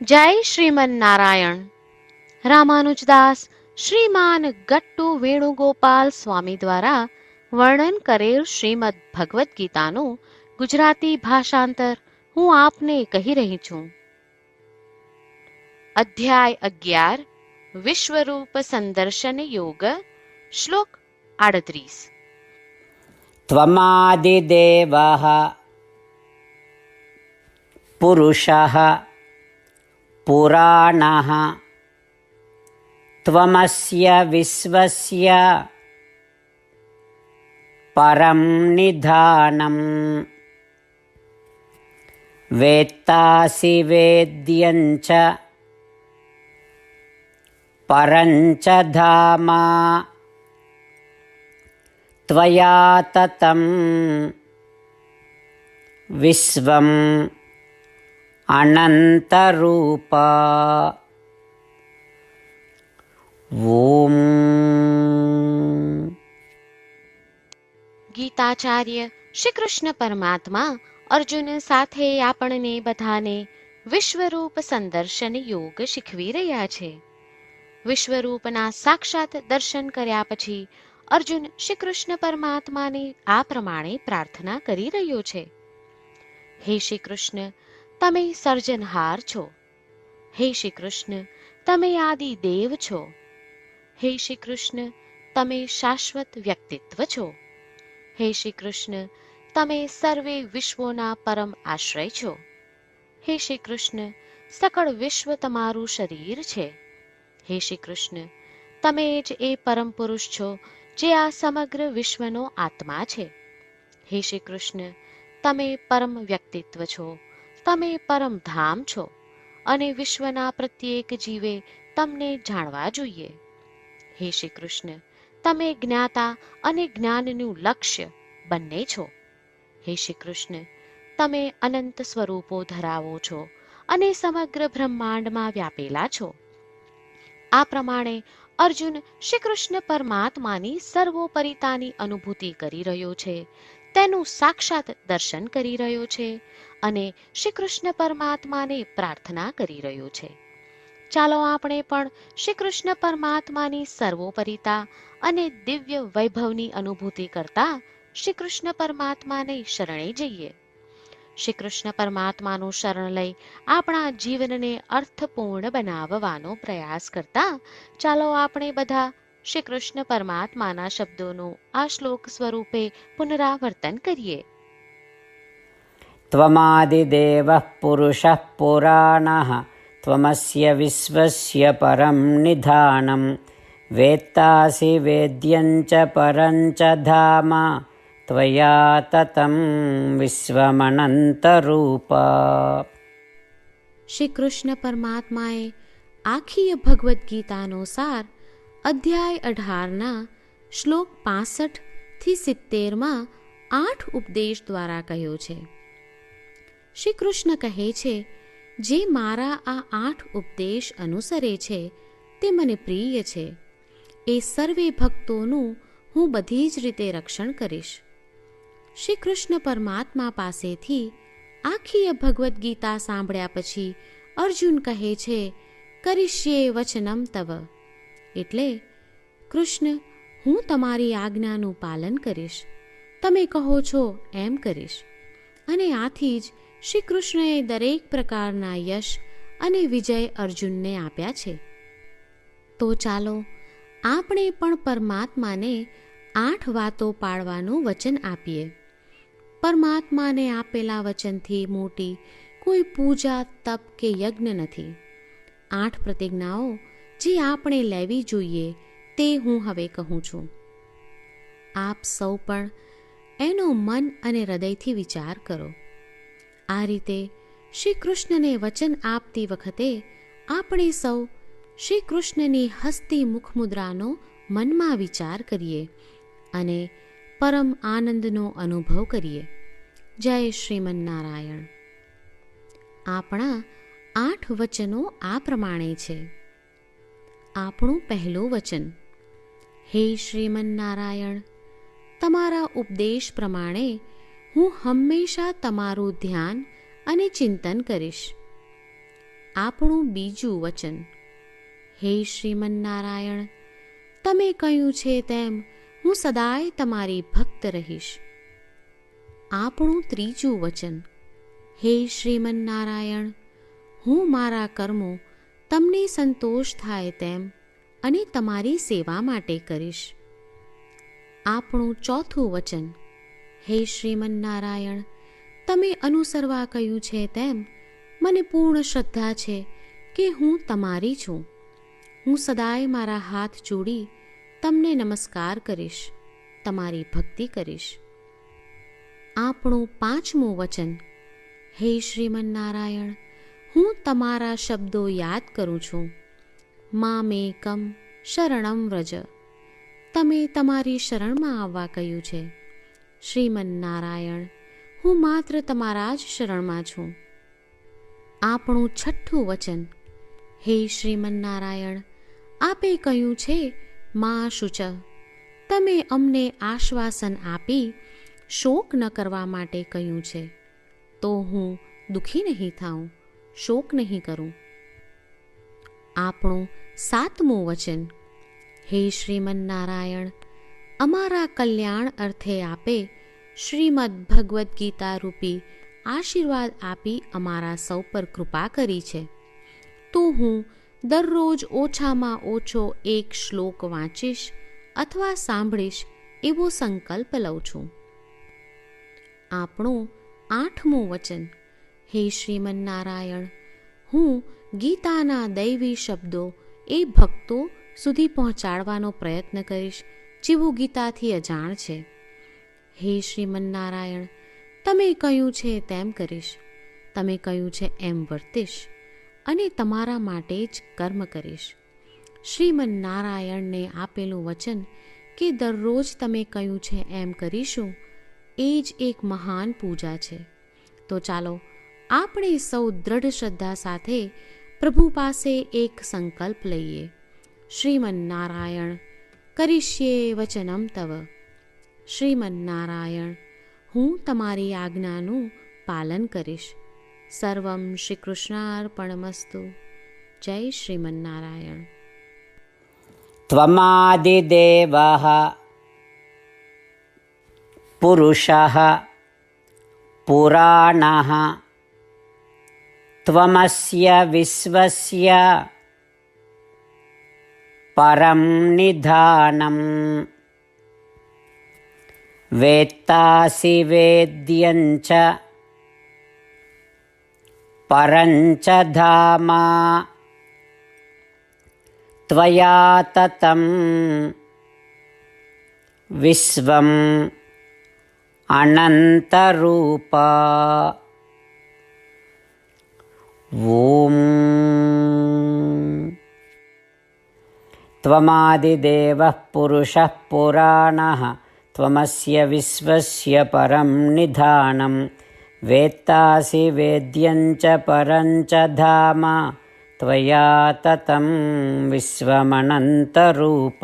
જય શ્રીમન નારાયણ. રામાનુજદાસ શ્રીમાન ગટ્ટુ વેણુગોપાલ સ્વામી દ્વારા વર્ણન કરેલ શ્રીમદ ભગવદ્ ગીતાનું ગુજરાતી ભાષાંતર હું આપને કહી રહી છું. અધ્યાય 11 વિશ્વરૂપ સંદર્શન યોગ. શ્લોક 38. ત્વમાદિદેવઃ પુરુષઃ પુરાણઃ ત્વમસ્ય વિશ્વસ્ય પરમ નિધાનમ વેત્તાસિ વેદ્યં ચ પરં ચ ધામા ત્વયા તતં વિશ્વં અનંતરૂપ. ઓમ. ગીતાચાર્ય શ્રી કૃષ્ણ પરમાત્મા અર્જુન સાથે આપણને બધાને વિશ્વરૂપ સંદર્શન યોગ શીખવી રહ્યા છે. વિશ્વરૂપના સાક્ષાત દર્શન કર્યા પછી અર્જુન શ્રી કૃષ્ણ પરમાત્માને આ પ્રમાણે પ્રાર્થના કરી રહ્યો છે. હે શ્રી કૃષ્ણ, તમે સર્જનહાર છો. હે શ્રી કૃષ્ણ, તમે આદિ દેવ છો. હે શ્રી કૃષ્ણ, તમે શાશ્વત વ્યક્તિત્વ છો. હે શ્રી કૃષ્ણ, તમે સર્વે વિશ્વોના પરમ આશ્રય છો. હે શ્રી કૃષ્ણ, સકળ વિશ્વ તમારું શરીર છે. હે શ્રી કૃષ્ણ, તમે જ એ પરમ પુરુષ છો જે આ સમગ્ર વિશ્વનો આત્મા છે. હે શ્રી કૃષ્ણ, તમે પરમ વ્યક્તિત્વ છો. તમે પરમ ધામ છો અને વિશ્વના પ્રત્યેક જીવે તમને જાણવા જોઈએ. હે શ્રી કૃષ્ણ, તમે જ્ઞાતા અને જ્ઞાનનું લક્ષ્ય બંને છો. હે શ્રી કૃષ્ણ, તમે અનંત સ્વરૂપો ધરાવો છો અને સમગ્ર બ્રહ્માંડમાં વ્યાપેલા છો. આ પ્રમાણે અર્જુન શ્રી કૃષ્ણ પરમાત્માની સર્વોપરિતાની અનુભૂતિ કરી રહ્યો છે, તેનું સાક્ષાત દર્શન કરી રહ્યો છે અને શ્રી કૃષ્ણ પરમાત્માને પ્રાર્થના કરી રહ્યો છે. ચાલો આપણે પણ શ્રી કૃષ્ણ પરમાત્માની સર્વોપરિતા અને દિવ્ય વૈભવની અનુભૂતિ કરતા શ્રી કૃષ્ણ પરમાત્માને શરણે જઈએ. શ્રી કૃષ્ણ પરમાત્માનું શરણ લઈ આપણા જીવનને અર્થપૂર્ણ બનાવવાનો પ્રયાસ કરતા ચાલો આપણે બધા શ્રી કૃષ્ણ પરમાત્માના શબ્દોનું આ શ્લોક સ્વરૂપે પુનરાવર્તન કરીએ. ત્વમાદિદેવઃ પુરુષઃ પુરાણઃ ત્વમસ્ય વિશ્વસ્ય પરમ નિધાનમ વેત્તાસિ વેદ્યં ચ પરં ચ ધામ ત્વયા તતં વિશ્વમનંતરૂપ. શ્રી કૃષ્ણ પરમાત્માએ આખી ભગવદ્ ગીતાનો સાર અધ્યાય 18ના શ્લોક 65 થી 70માં 8 ઉપદેશ દ્વારા કહ્યો છે. શ્રી કૃષ્ણ કહે છે, જે મારા આ 8 ઉપદેશ અનુસરે છે તે મને પ્રિય છે. એ સર્વે ભક્તોનું હું બધી જ રીતે રક્ષણ કરીશ. શ્રી કૃષ્ણ પરમાત્મા પાસેથી આખી ભગવદ્ ગીતા સાંભળ્યા પછી અર્જુન કહે છે, કરિષ્યે વચનમ તવ, એટલે કૃષ્ણ, હું તમારી આજ્ઞાનું પાલન કરીશ. તમે કહો છો એમ કરીશ. અને આથી જ શ્રી કૃષ્ણએ દરેક પ્રકારના યશ અને વિજય અર્જુનને આપ્યા છે. તો ચાલો આપણે પણ પરમાત્માને 8 વાતો પાળવાનું વચન આપીએ. પરમાત્માને આપેલા વચનથી મોટી કોઈ પૂજા, તપ કે યજ્ઞ નથી. 8 પ્રતિજ્ઞાઓ જે આપણે લેવી જોઈએ તે હું હવે કહું છું. આપ સૌ પણ એનો મન અને હૃદયથી વિચાર કરો. આ રીતે શ્રી કૃષ્ણને વચન આપતી વખતે આપણે સૌ શ્રી કૃષ્ણની હસતી મુખમુદ્રાનો મનમાં વિચાર કરીએ અને પરમ આનંદનો અનુભવ કરીએ. જય શ્રીમન નારાયણ. આપણા 8 વચનો આ પ્રમાણે છે. આપણું પહેલું વચન, હે શ્રીમન નારાયણ, તમારા ઉપદેશ પ્રમાણે હું હંમેશા તમારું ધ્યાન અને ચિંતન કરીશ. આપણું બીજું વચન. હે શ્રીમન્નારાયણ, તમે કહ્યું છે તેમ હું સદાય તમારી ભક્ત રહીશ. આપણું ત્રીજું વચન. હે શ્રીમન્નારાયણ, હું મારા કર્મો તમને સંતોષ થાય તેમ અને તમારી સેવા માટે કરીશ. આપણું ચોથું વચન. હે શ્રીમન્નારાયણ, તમે અનુસરવા કહ્યું છે તેમ મને પૂર્ણ શ્રદ્ધા છે કે હું તમારી છું. હું સદાય મારા હાથ જોડી તમને નમસ્કાર કરીશ, તમારી ભક્તિ કરીશ. આપણું પાંચમું વચન. હે શ્રીમન્નારાયણ, હું તમારા શબ્દો યાદ કરું છું. મામેકમ શરણમ વ્રજ, તમે તમારી શરણમાં આવવા કહ્યું છે. શ્રીમન્નારાયણ, હું માત્ર તમારા જ શરણમાં છું. આપણું છઠ્ઠું વચન. હે શ્રીમન્નારાયણ, આપે કહ્યું છે મા શુચ, તમે અમને આશ્વાસન આપી શોક ન કરવા માટે કહ્યું છે, તો હું દુઃખી નહીં થાઉં, શોક નહીં કરું. આપણું સાતમું વચન. હે શ્રીમન્નારાયણ, અમારા કલ્યાણ અર્થે આપે શ્રીમદ્ ભગવદ્ ગીતા રૂપી આશીર્વાદ આપી અમારા સૌ પર કૃપા કરી છે, તો હું દરરોજ ઓછામાં ઓછો એક શ્લોક વાંચીશ અથવા સાંભળીશ એવો સંકલ્પ લઉં છું. આપણું આઠમું વચન. હે શ્રીમન્નારાયણ, હું ગીતાના દૈવી શબ્દો એ ભક્તો સુધી પહોંચાડવાનો પ્રયત્ન કરીશ જેઓ ગીતાથી અજાણ છે. હે શ્રીમન્નારાયણ, તમે કહ્યું છે તેમ કરીશ, તમે કહ્યું છે એમ વર્તીશ અને તમારા માટે જ કર્મ કરીશ. શ્રીમન્નારાયણને આપેલું વચન કે દરરોજ તમે કહ્યું છે એમ કરીશું, એ જ એક મહાન પૂજા છે. તો ચાલો આપણે સૌ દ્રઢ શ્રદ્ધા સાથે પ્રભુ પાસે એક સંકલ્પ લઈએ. શ્રીમન્નારાયણ, કરીશ્યે વચનમ તવ. શ્રીમન્નારાયણ, હું તમારી આજ્ઞાનું પાલન કરીશ. સર્વમ શ્રી કૃષ્ણાર્પણમસ્તુ. જય શ્રીમન્નારાયણ. ત્વમાદિદેવઃ પુરુષઃ પુરાણઃ ત્વમસ્ય વિશ્વસ્ય પરમ નિધાનમ વેત્તાસि વેદ્યં ચ પરં ચ ધામા ત્વયા તતં વિશ્વં અનંતરૂપ. ઓમ ત્વમાદિદેવઃ પુરુષઃ પુરાણઃ ત્વમસ્ય વિશ્વસ્ય પરમ નિધાનમ વેત્તાસि વેદ્યં ચ પરં ચ ધામ ત્વયા તતં વિશ્વમનંતરૂપ.